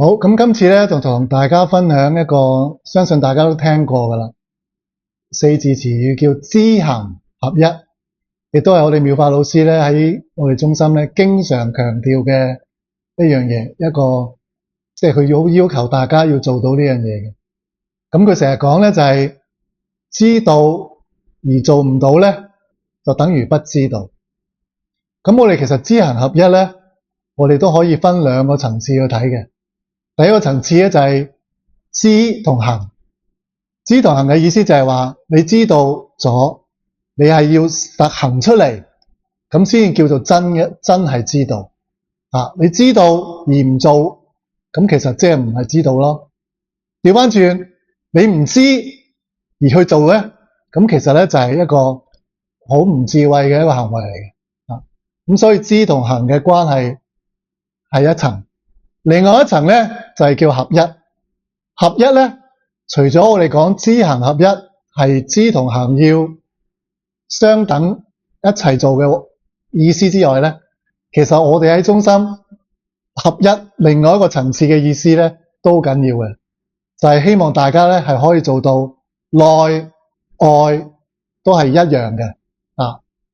好，咁今次咧就同大家分享一個相信大家都聽過噶啦，四字詞語叫知行合一，亦都係我哋妙法老師咧喺我哋中心咧經常強調嘅一樣嘢，一個即係佢要求大家要做到呢樣嘢嘅。咁佢成日講咧就係知道而做唔到咧，就等於不知道。咁我哋其實知行合一咧，我哋都可以分兩個層次去睇嘅。第一個層次咧就係知同行，知同行嘅意思就係話你知道咗，你係要實行出嚟，咁先叫做真係知道。你知道而唔做，咁其實即係唔係知道咯。調翻轉，你唔知而去做咧，咁其實咧就係一個好唔智慧嘅一個行為嚟嘅。咁所以知同行嘅關係係一層。另外一層咧就係叫合一。合一咧，除咗我哋講知行合一係知同行要相等一齊做嘅意思之外咧，其實我哋喺中心合一另外一個層次嘅意思咧都好緊要嘅，就係希望大家咧係可以做到內外都係一樣嘅，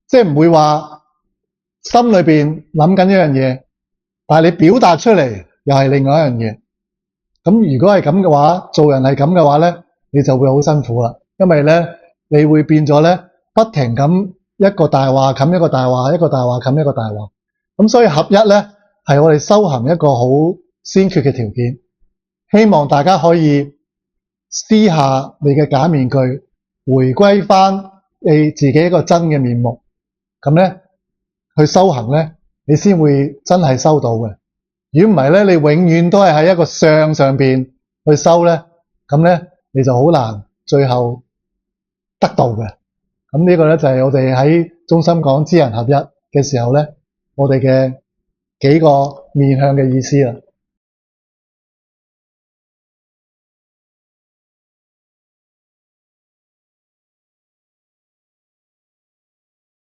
即係唔會話心裏邊諗緊一樣嘢，但係你表達出嚟又係另外一樣嘢。咁如果係咁嘅話，做人係咁嘅話咧，你就會好辛苦啦。因為咧，你會變咗咧，不停咁一個大話冚一個大話，一個大話冚一個大話。咁所以合一咧，係我哋修行一個好先決嘅條件。希望大家可以撕下你嘅假面具，回歸翻你自己一個真嘅面目。咁咧，去修行咧，你先會真係收到嘅。如果唔係咧，你永遠都係喺一個相上邊去修咧，咁咧你就好難最後得到嘅。咁呢個咧就係我哋喺中心講知行合一嘅時候咧，我哋嘅幾個面向嘅意思啦。